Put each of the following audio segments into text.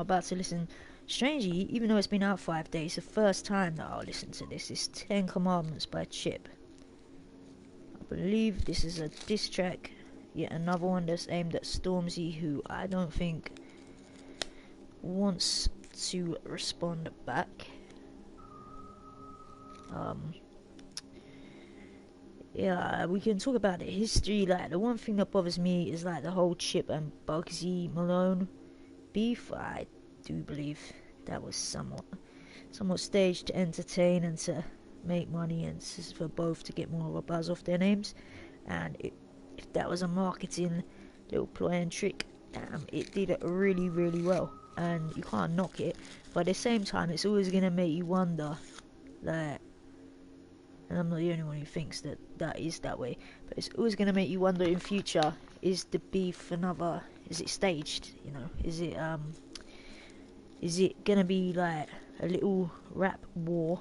about to listen. Strangely, even though it's been out 5 days, the first time that I'll listen to this is 10 Commandments by Chip. I believe this is a diss track, yet another one that's aimed at Stormzy, who I don't think wants to respond back. Yeah, we can talk about the history. Like, the one thing that bothers me is like the whole Chip and Bugsy Malone beef. I do believe that was somewhat staged to entertain and to make money, and for both to get more of a buzz off their names. And if that was a marketing little ploy and trick, damn, it did it really, really well, and you can't knock it. But at the same time, it's always gonna make you wonder, like, and I'm not the only one who thinks that is that way, but it's always gonna make you wonder in future, is the beef is it staged, you know? Is it gonna be like a little rap war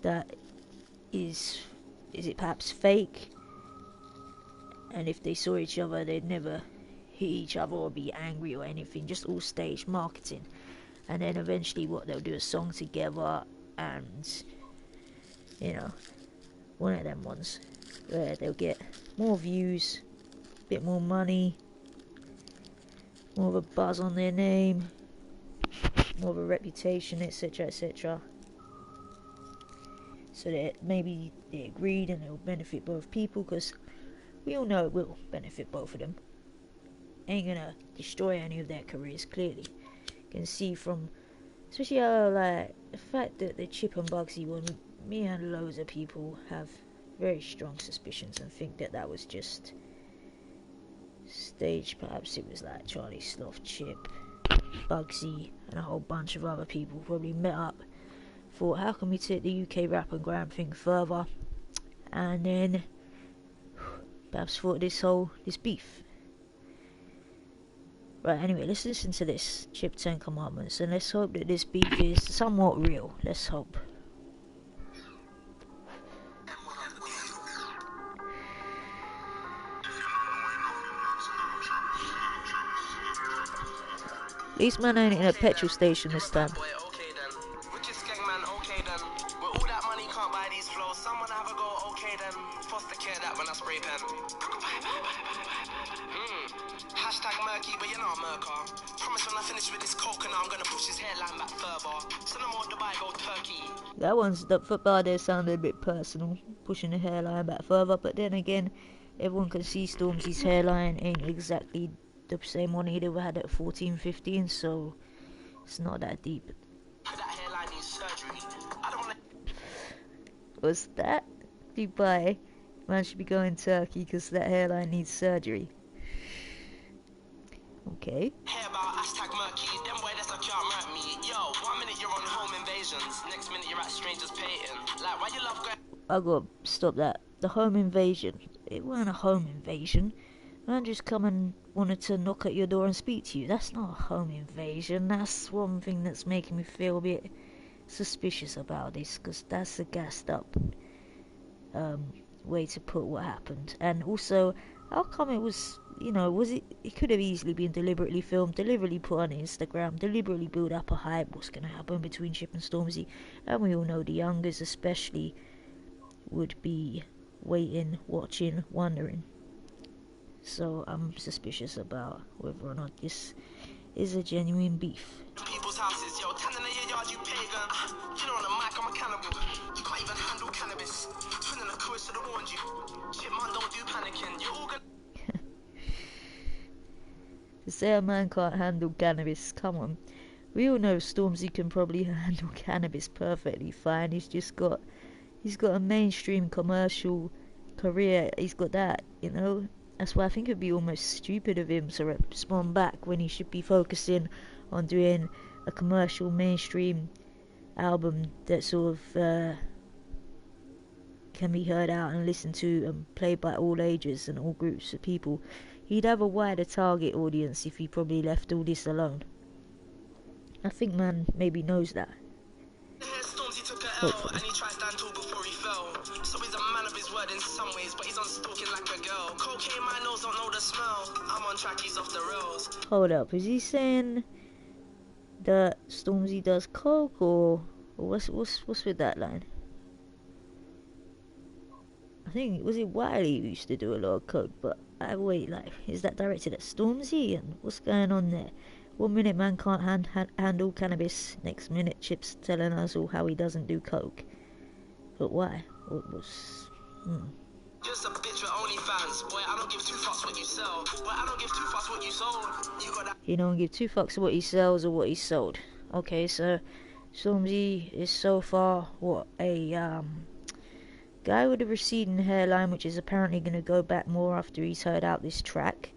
that is it perhaps fake, and if they saw each other they'd never hit each other or be angry or anything, just all staged marketing, and then eventually they'll do a song together, and you know, one of them ones where they'll get more views, a bit more money, more of a buzz on their name, more of a reputation, etc, etc. So that maybe they agreed and it'll benefit both people, because we all know it will benefit both of them. Ain't gonna destroy any of their careers, clearly. You can see from, especially how, like, the fact that the Chip and Bugsy one, me and loads of people have very strong suspicions and think that was just staged. Perhaps it was like Charlie Sloth, Chip, Bugsy, and a whole bunch of other people probably met up, thought, how can we take the UK rap and grime thing further, and then perhaps thought this beef. Right, anyway, let's listen to this Chip 10 Commandments, and let's hope that this beef is somewhat real. Let's hope. At least man ain't in a petrol station this time. Hashtag murky, but you're not murker. Promise when I finish with this coconut, I'm gonna push his hairline back further. So no more Dubai, go Turkey. That football there sounded a bit personal, pushing the hairline back further, but then again, everyone can see Stormzy's hairline ain't exactly the same one he'd ever had at 14, 15, so it's not that deep. That hairline needs surgery. I don't wanna... What's that? Dubai. Man should be going Turkey because that hairline needs surgery. Okay. Hear about hashtag murky, them boy that's like can't rap me. Yo, 1 minute you're on home invasions, next minute you're at strangers painting. Like, why you love going... I gotta stop that. The home invasion. It wasn't a home invasion. Man just come and wanted to knock at your door and speak to you. That's not a home invasion. That's one thing that's making me feel a bit suspicious about this, because that's a gassed up way to put what happened. And also, how come it was, you know, it could have easily been deliberately filmed, deliberately put on Instagram, deliberately build up a hype, what's going to happen between Chip and Stormzy, and we all know the youngers especially would be waiting, watching, wondering. So I'm suspicious about whether or not this is a genuine beef. People's houses, yo, tanning in your yard, you pagan. You know on the mic, I'm a cannibal. You can't even handle cannabis. Twinning a course should have warned you. Shit, man, don't do panicking. You're all gonna... To say a man can't handle cannabis, come on. We all know Stormzy can probably handle cannabis perfectly fine. He's got a mainstream commercial career. He's got that, you know. That's why I think it'd be almost stupid of him to respond back when he should be focusing on doing a commercial mainstream album that sort of can be heard out and listened to and played by all ages and all groups of people. He'd have a wider target audience if he probably left all this alone. I think man maybe knows that. Stormzy took a L and he tried to stand tall before he fell. So he's a man of his word in some ways, but he's on stalking like a girl. Cocaine, my nose don't know the smell. I'm on track, he's off the rails. Hold up, is he saying that Stormzy does coke, or what's with that line? I think, was it Wiley who used to do a lot of coke, but wait, like, is that directed at Stormzy? And what's going on there? One minute man can't handle cannabis, next minute Chip's telling us all how he doesn't do coke. But why? What was... Just a bitch with OnlyFans. Boy, I don't give two fucks what you sell. Boy, I don't give two fucks what you sold. You got that. He don't give two fucks what he sells or what he sold. Okay, so Stormzy is so far, what, a guy with a receding hairline, which is apparently going to go back more after he's heard out this track.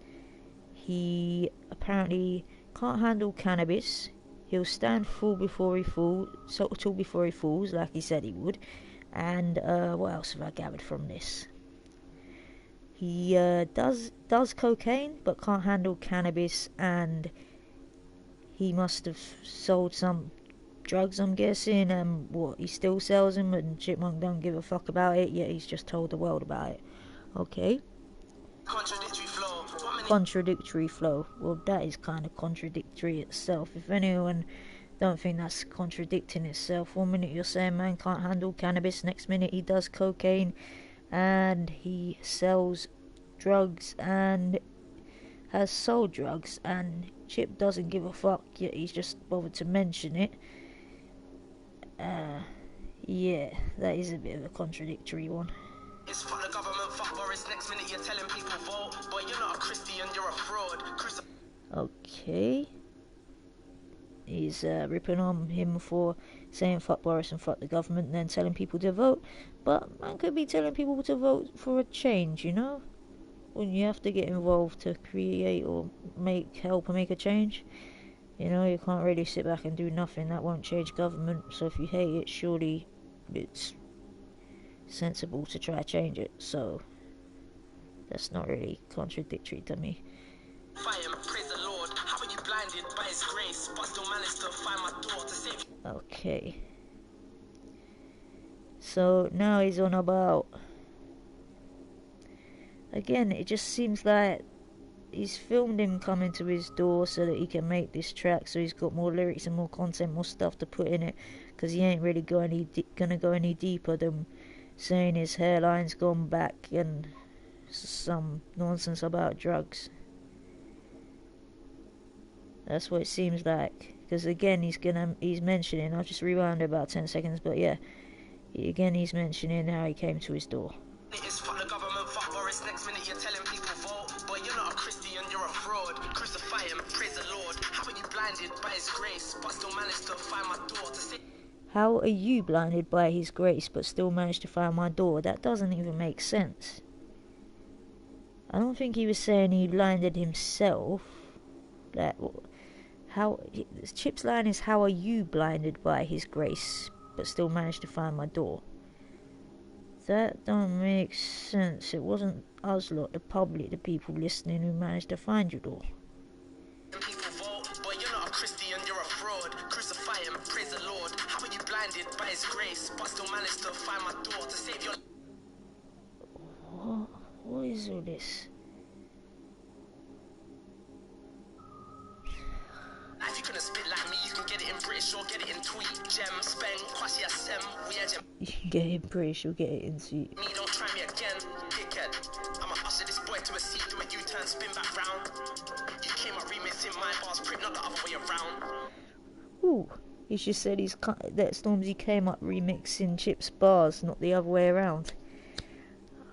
He apparently can't handle cannabis. He'll stand tall before he falls, like he said he would. And what else have I gathered from this? He does cocaine, but can't handle cannabis, and he must have sold some drugs, I'm guessing, and he still sells them, and Chipmunk don't give a fuck about it, yet he's just told the world about it. Okay. Contradictory flow. Well, that is kind of contradictory itself. If anyone don't think that's contradicting itself, one minute you're saying man can't handle cannabis, next minute he does cocaine, and he sells drugs and has sold drugs, and Chip doesn't give a fuck, yet he's just bothered to mention it. Yeah, that is a bit of a contradictory one. It's fuck the government, fuck Boris. Next minute you're telling people vote, but you're not a Christian, you're a fraud. Okay. He's ripping on him for saying fuck Boris and fuck the government, and then telling people to vote. But man could be telling people to vote for a change, you know? When you have to get involved to create or help make a change. You know, you can't really sit back and do nothing. That won't change government. So if you hate it, surely it's sensible to try to change it. So that's not really contradictory to me. Praise the Lord. How are you blinded by his grace, but still managed to find my door to save you? Okay. So now he's on about... Again, it just seems like he's filmed him coming to his door so that he can make this track, so he's got more lyrics and more content, more stuff to put in it, because he ain't really gonna go any deeper than saying his hairline's gone back and some nonsense about drugs. That's what it seems like, because again he's mentioning, I'll just rewind about 10 seconds, but yeah, he's mentioning how he came to his door. It's fuck the government, fuck Boris. Next minute you're telling people vote, but you're not a Christian, you're a fraud. Crucify him, praise the Lord. How are you blinded by his grace, but still managed to find my door to save? How are you blinded by his grace, but still managed to find my door? That doesn't even make sense. I don't think he was saying he blinded himself. Chip's line is, how are you blinded by his grace, but still managed to find my door? That don't make sense. It wasn't us lot, the public, the people listening, who managed to find your door. People vote, but you're not a Christian, you're a fraud. Crucify him, praise the Lord. How are you blinded by his grace, but still managed to find my door to save your... What is all this? If you couldn't spit like me, you can get it in British or get it in tweet. Gem, speng, kwasi asem, we are gem. You can get it in British or get it in tweet. Me, don't try me again, dickhead. I'ma usher this boy to a seat, do a U-turn, spin back round. You came up remixing my bars, prick, not the other way around. Ooh, he just said that Stormzy came up remixing Chip's bars, not the other way around.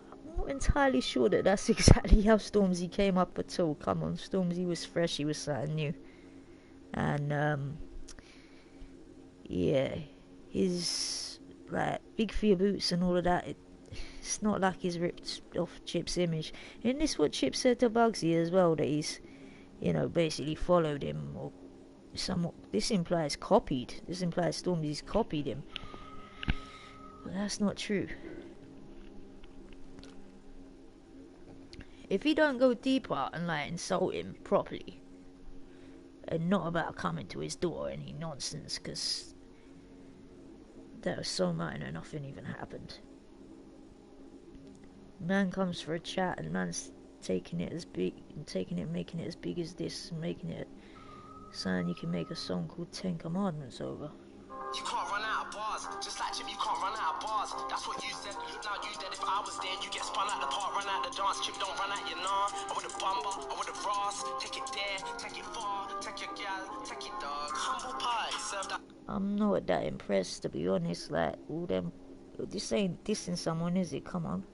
I'm not entirely sure that that's exactly how Stormzy came up at all. Come on, Stormzy was fresh, he was something new. And yeah, his like big for your boots and all of that, it's not like he's ripped off Chip's image. Isn't this what Chip said to Bugsy as well, that he's, you know, basically followed him, or somewhat? This implies copied. This implies Stormzy's copied him, but that's not true. If he don't go deeper and like insult him properly, and not about coming to his door or any nonsense, because that was so minor, nothing even happened. Man comes for a chat and man's taking it as big, making it as big as this, and making it saying you can make a song called 10 Commandments over. You can't run out of bars, just like Chip, you can't run out of bars. That's what you said. Now you dead. If I was there, you get spun out the park, run out the dance. Chip don't run out your nah. I would have bumper, I would have Ross. Take it there, take it far, take your gal, take your dog. Humble pie, serve that. I'm not that impressed, to be honest. Like, all them, this ain't dissing someone, is it? Come on.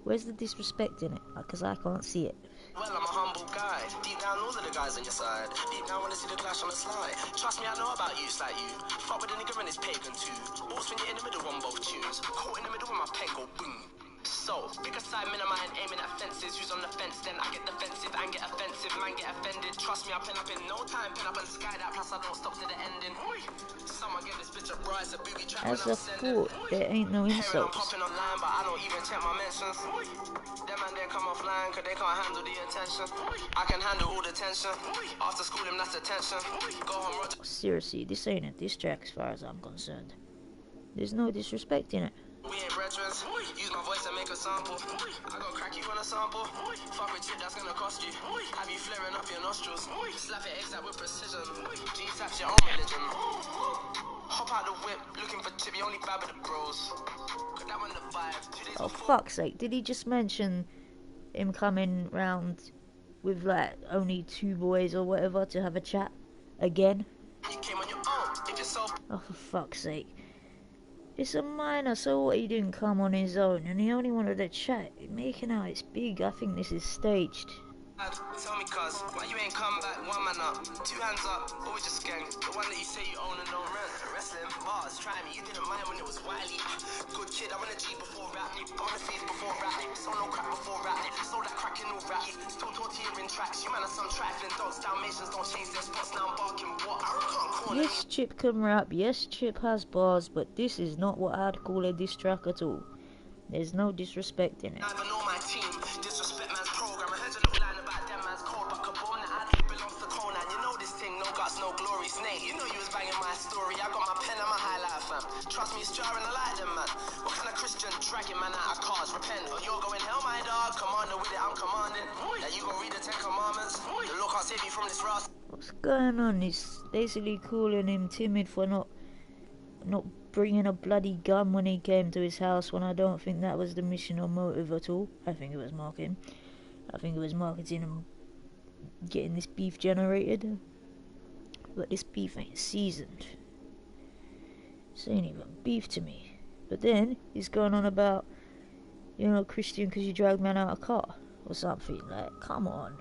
Where's the disrespect in it? Because I can't see it. Well, I'm a humble guy. Deep down, all of the guys on your side. Deep down, wanna see the clash on the slide. Trust me, I know about you, it's like you. Fuck with a nigga and his pagan too. Always when you're in the middle on both tunes. Caught in the middle with my pen go boom. So, bigger side minimize aiming at fences. Who's on the fence then? I get defensive and get offensive. Man get offended. Trust me, I pen up in no time. Pen up and sky that. Plus I don't stop to the ending. Someone get this bitch a rise. A booby trap. As a thought, there ain't no I'm insults. popping online, but I don't even check my mentions. Them man they come offline, cause they can't handle the attention. I can handle all the tension. After school, them that's attention. Go home, roger. Seriously, this ain't a diss track as far as I'm concerned. There's no disrespect in it. We ain't brethren. Use my voice and make a sample. I got crack you on a sample. Fuck with shit that's gonna cost you. Have you flaring up your nostrils. Slap your eggs out with precision. G-Sap's your own religion. Hop out the whip, looking for Chip. You only bad with the bros. Cause that one the vibe. 2 days Oh, before. fuck's sake. Did he just mention him coming round with, like, only 2 boys or whatever to have a chat again? You came on your own. If you're so Oh, for fuck's sake. It's a minor, so what? He didn't come on his own and he only wanted a chat. Making out it's big. I think this is staged. bad, tell me cuz, why you ain't come back? 1 man up, 2 hands up, always just gang. The one that you say you own and don't rent. Wrestling, bars, try me, you didn't mind when it was Wiley. Good kid, I want a G before rap. I want a feed before rap. Sold no crack before rap. Sold that crack in all rap. Still tortilling tracks. You man are some trifling dogs. Dalmatians don't change their spots. Now I'm barking what? I can't call it. Yes, Chip can rap. Yes, Chip has bars, but this is not what I'd call a diss track at all. There's no disrespect in it. I know my team, disrespect man's program. I heard a little line about them man's code, but Kaboom, the ad belongs to Conan. You know this thing, no guts, no glory. Snake, you know you was banging my story. I got my pen and my highlight, fam. Trust me, it's jarring, I like them, man. What kind of Christian dragging man out of cars? Repent, or you're going hell, my dog. Commander with it, I'm commanding. Now you gon' read the 10 commandments. The Lord can't save you from this rust. What's going on? He's basically calling him timid for not bringing a bloody gun when he came to his house, when I don't think that was the mission or motive at all. I think it was marketing. I think it was marketing and getting this beef generated. But this beef ain't seasoned. This ain't even beef to me. But then he's going on about, you're not Christian because you dragged man out of a car or something. Like, come on.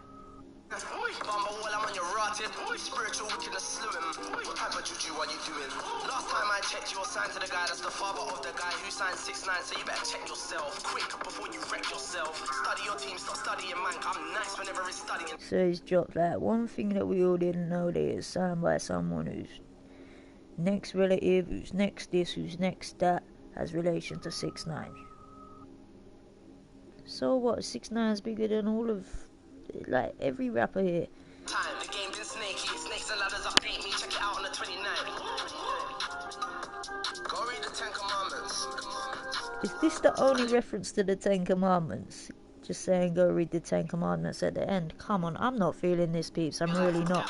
I'm on your rotted. Spiritual wickedness slewing. What type of juju are you doing? Last time I checked, you were signed to the guy that's the father of the guy who signed 6'9", so you better check yourself quick before you wreck yourself. Study your team, stop studying, man. I'm nice whenever it's studying. So he's dropped that one thing that we all didn't know, that is signed by someone who's next relative, who's next this, who's next that, has relation to 6'9". So what? 6'9's bigger than all of, like, every rapper here. Time, the game been snaky. Snakes and ladders update me. Check it out on the 29th. Go read the 10 commandments. Is this the only reference to the 10 Commandments? Just saying go read the 10 Commandments at the end. Come on, I'm not feeling this, peeps. I'm really not.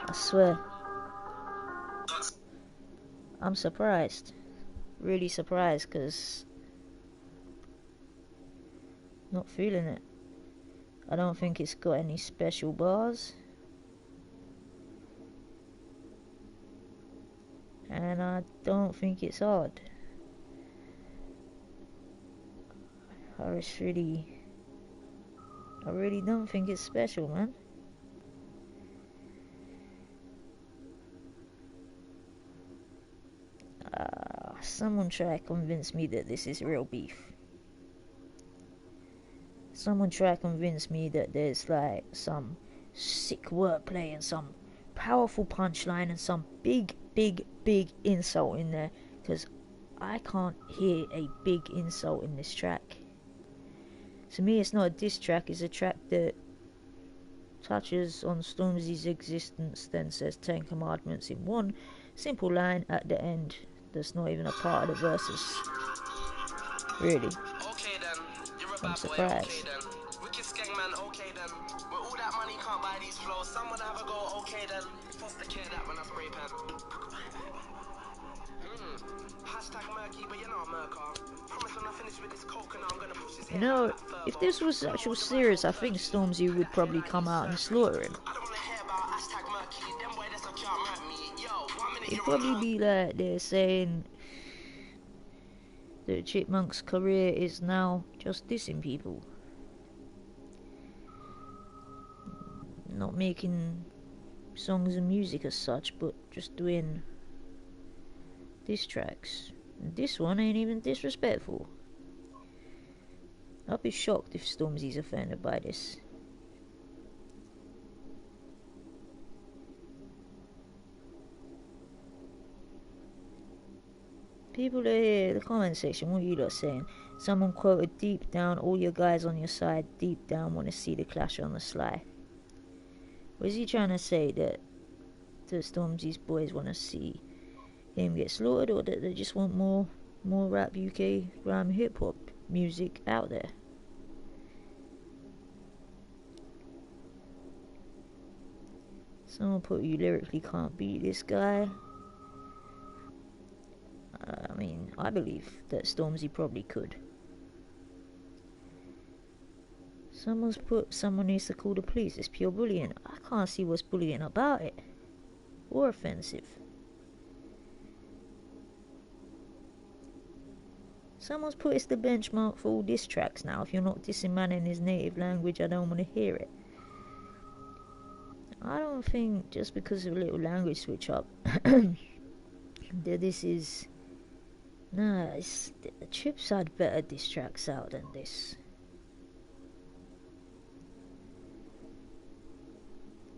I swear. I'm surprised. Really surprised, because not feeling it. I don't think it's got any special bars. And I don't think it's hard. I really don't think it's special, man. Someone try to convince me that this is real beef. Someone try to convince me that there's like some sick wordplay and some powerful punchline and some big insult in there, because I can't hear a big insult in this track. To me, it's not a diss track, it's a track that touches on Stormzy's existence, then says 10 commandments in one simple line at the end that's not even a part of the verses. Really. Okay then, you're a I'm bad boy, surprised. okay then. Wicked skeng man, okay then. With all that money, can't buy these flows. Okay then, foster care that when I spray pen. Hashtag murky, but you're not a murker. Promise when I finish with this coke and I'm gonna push this You hair know, back further. if this was actual serious, I think Stormzy would probably come out and slaughter him. I don't wanna hear about hashtag murky. Them boy that's a can't hurt me. Yo, 1 minute It'd you're probably on be like they're saying that Chipmunk's career is now just dissing people. Not making songs and music as such, but just doing diss tracks. And this one ain't even disrespectful. I'd be shocked if Stormzy's offended by this. People are here, the comment section, what are you lot saying? Someone quoted, deep down, all your guys on your side, deep down, want to see the clash on the sly. Was he trying to say that the Stormzy's boys want to see him get slaughtered, or that they just want more rap UK rhyme hip hop music out there? Someone put, you lyrically can't beat this guy. I mean, I believe that Stormzy probably could. Someone's put, someone needs to call the police. It's pure bullying. I can't see what's bullying about it, or offensive. Someone's put, it's the benchmark for all diss tracks now. If you're not dissing man in his native language, I don't want to hear it. I don't think just because of a little language switch up that this is... Nah, it's, the Chips had better diss tracks out than this.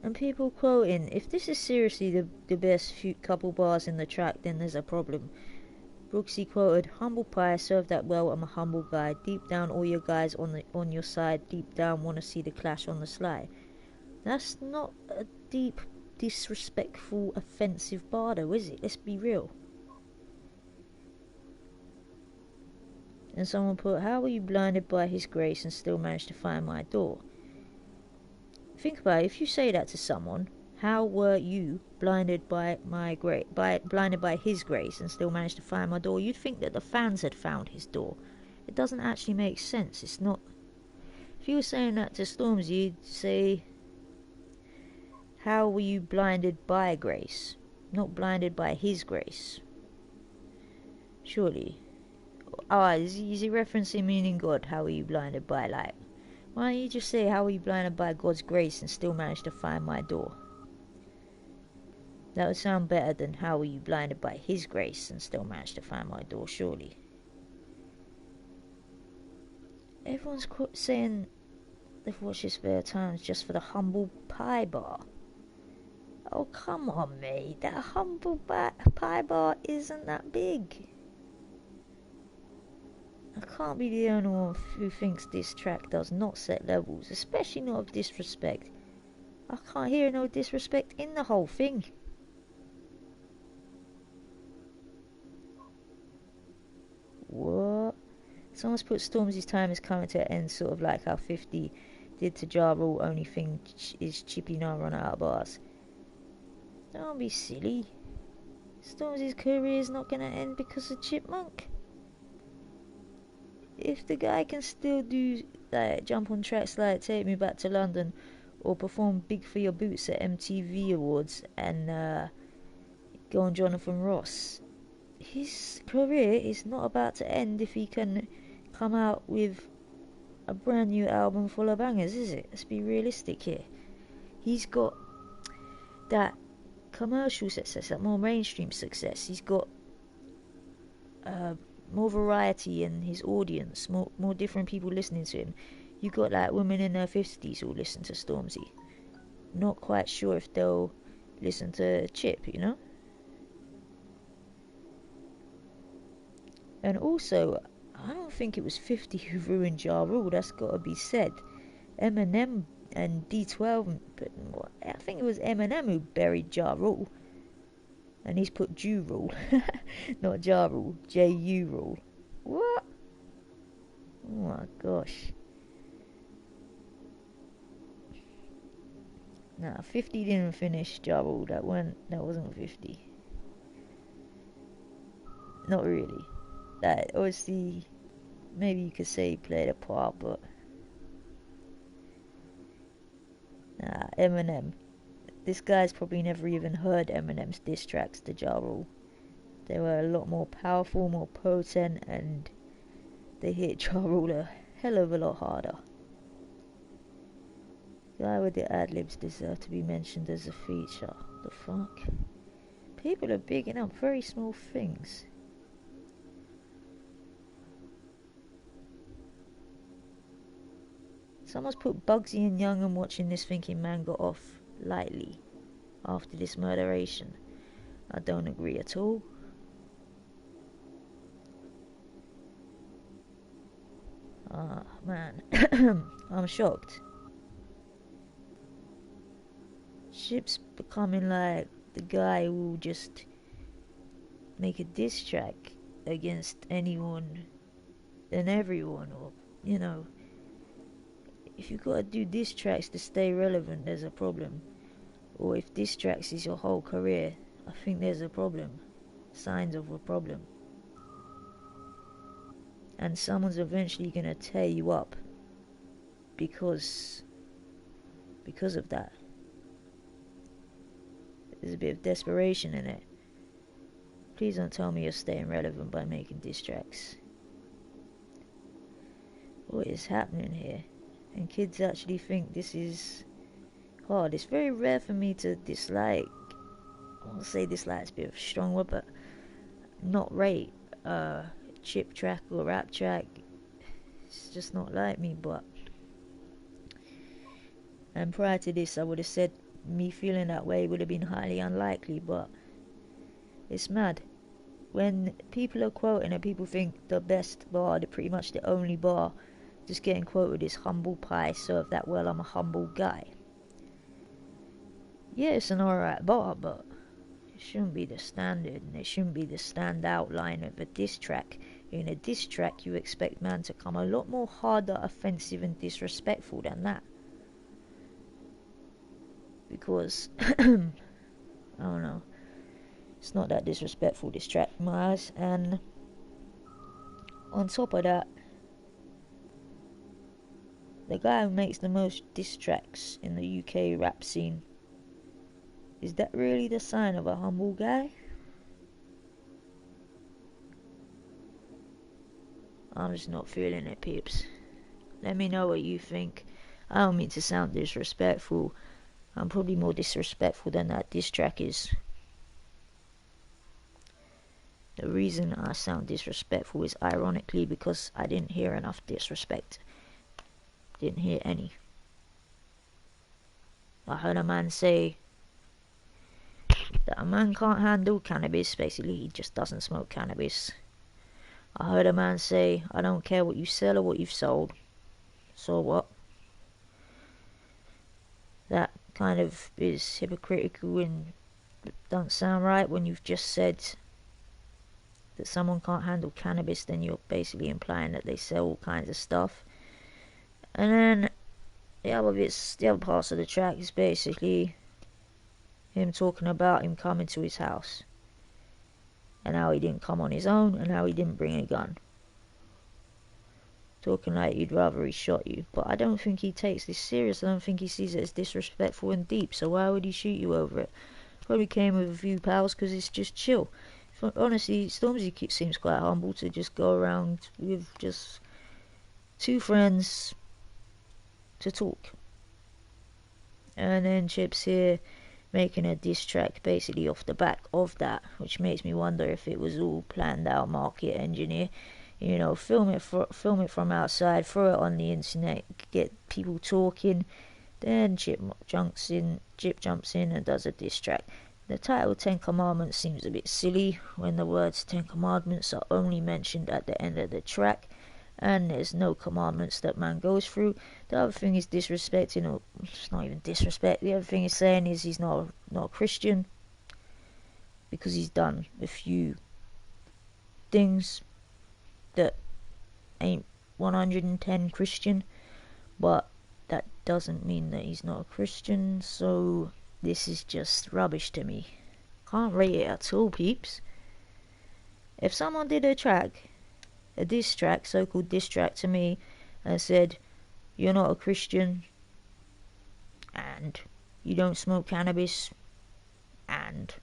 And people quoting, if this is seriously the best few couple bars in the track, then there's a problem. Brooksy quoted, humble pie, serve that well, I'm a humble guy. Deep down, all your guys on your side, deep down, want to see the clash on the sly. That's not a deep, disrespectful, offensive bar though, is it? Let's be real. And someone put, how were you blinded by his grace and still managed to find my door? Think about it, if you say that to someone, how were you blinded by blinded by his grace and still managed to find my door? You'd think that the fans had found his door. It doesn't actually make sense. It's not. If you were saying that to Stormzy, you'd say, how were you blinded by grace, not blinded by his grace? Surely. Is he referencing meaning God? How were you blinded by, like, why don't you just say, how were you blinded by God's grace and still managed to find my door? That would sound better than, how were you blinded by his grace and still managed to find my door, surely. Everyone's saying they've watched his spare times just for the humble pie bar. Oh, come on, mate. That humble pie bar isn't that big. I can't be the only one who thinks this track does not set levels, especially not of disrespect. I can't hear no disrespect in the whole thing. What? Someone's put Stormzy's time is coming to an end, sort of like how 50 did to Ja Rule. Only thing is Chippy now run out of bars. Don't be silly. Stormzy's career is not gonna end because of Chipmunk. If the guy can still do like jump on tracks like Take Me Back to London, or perform Big for Your Boots at MTV Awards, and go on Jonathan Ross, his career is not about to end if he can come out with a brand new album full of bangers, is it? Let's be realistic here. He's got that commercial success, that more mainstream success. He's got more variety in his audience, more different people listening to him. You got like women in their 50s who listen to Stormzy. Not quite sure if they'll listen to Chip, you know? And also, I don't think it was 50 who ruined Ja Rule, that's gotta be said. Eminem and D12, I think it was Eminem who buried Ja Rule. And he's put Jew Rule, not Ja Rule, J-U Rule. What? Oh my gosh. Nah, 50 didn't finish Ja Rule. That wasn't 50. Not really. That obviously, maybe you could say he played a part, but nah, Eminem. This guy's probably never even heard Eminem's diss tracks to Ja Rule. They were a lot more powerful, more potent, and they hit Ja Rule a hell of a lot harder. Guy with the ad-libs deserve to be mentioned as a feature. The fuck? People are bigging up very small things. Someone's put Bugsy and Young and watching this thinking man got off lightly after this murderation. I don't agree at all. Ah, man. I'm shocked. Ship's becoming like the guy who will just make a diss track against anyone and everyone, or, you know, if you gotta do diss tracks to stay relevant, there's a problem. Or if diss tracks is your whole career, I think there's a problem. Signs of a problem. And someone's eventually gonna tear you up because of that. There's a bit of desperation in it. Please don't tell me you're staying relevant by making diss tracks. What is happening here? And kids actually think this is hard. It's very rare for me to dislike. I won't say dislike, it's a bit of a strong word, but not rate chip track or rap track. It's just not like me. But and prior to this, I would have said me feeling that way would have been highly unlikely. But it's mad when people are quoting and people think the best bar, pretty much the only bar just getting quoted is humble pie, serve that well, I'm a humble guy. Yeah, it's an alright bar, but it shouldn't be the standard, and it shouldn't be the standout line of a diss track. In a diss track, you expect man to come a lot more harder, offensive and disrespectful than that. Because, I don't know, it's not that disrespectful, this track in my eyes. And on top of that, the guy who makes the most diss tracks in the UK rap scene, is that really the sign of a humble guy? I'm just not feeling it, peeps. Let me know what you think. I don't mean to sound disrespectful. I'm probably more disrespectful than that diss track is. The reason I sound disrespectful is ironically because I didn't hear enough disrespect. Didn't hear any. I heard a man say that a man can't handle cannabis. Basically, he just doesn't smoke cannabis. I heard a man say, I don't care what you sell or what you've sold. So what? That kind of is hypocritical and don't sound right when you've just said that someone can't handle cannabis. Then you're basically implying that they sell all kinds of stuff. And then the other parts of the track is basically him talking about him coming to his house and how he didn't come on his own and how he didn't bring a gun. Talking like he'd rather he shot you. But I don't think he takes this serious. I don't think he sees it as disrespectful and deep. So why would he shoot you over it? Probably came with a few pals because it's just chill. Honestly, Stormzy seems quite humble to just go around with just two friends to talk. And then Chip's here making a diss track basically off the back of that, which makes me wonder if it was all planned out, market engineer. You know, film it from outside, throw it on the internet, get people talking. Then Chip jumps in and does a diss track. The title 10 Commandments seems a bit silly when the words 10 Commandments are only mentioned at the end of the track, and there's no commandments that man goes through. The other thing is disrespecting, or it's not even disrespect. The other thing he's saying is he's not a Christian because he's done a few things that ain't 110 Christian, but that doesn't mean that he's not a Christian, so this is just rubbish to me. Can't rate it at all, peeps. If someone did a diss track, so-called diss track to me, and said, you're not a Christian, and you don't smoke cannabis, and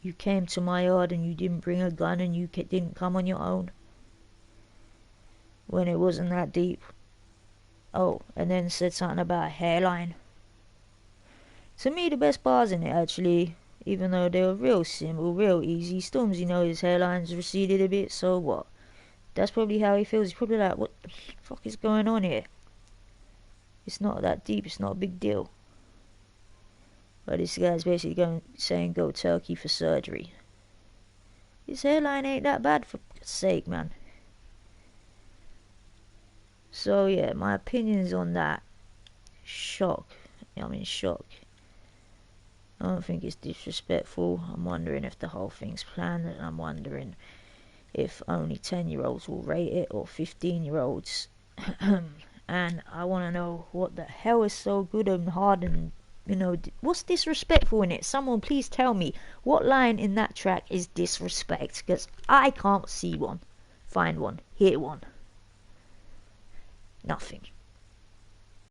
you came to my yard and you didn't bring a gun and you didn't come on your own when it wasn't that deep. Oh, and then said something about a hairline. To me, the best bars in it, actually, even though they were real simple, real easy. Stormzy knows his hairline's receded a bit, so what? That's probably how he feels. He's probably like, what the fuck is going on here? It's not that deep, it's not a big deal. But this guy's basically saying go Turkey for surgery. His hairline ain't that bad, for God's sake, man. So yeah, my opinions on that. I'm in shock. I don't think it's disrespectful. I'm wondering if the whole thing's planned, and I'm wondering if only 10-year-olds will rate it, or 15-year-olds. And I want to know what the hell is so good and hard and, what's disrespectful in it? Someone please tell me what line in that track is disrespect, because I can't see one, find one, hear one. Nothing.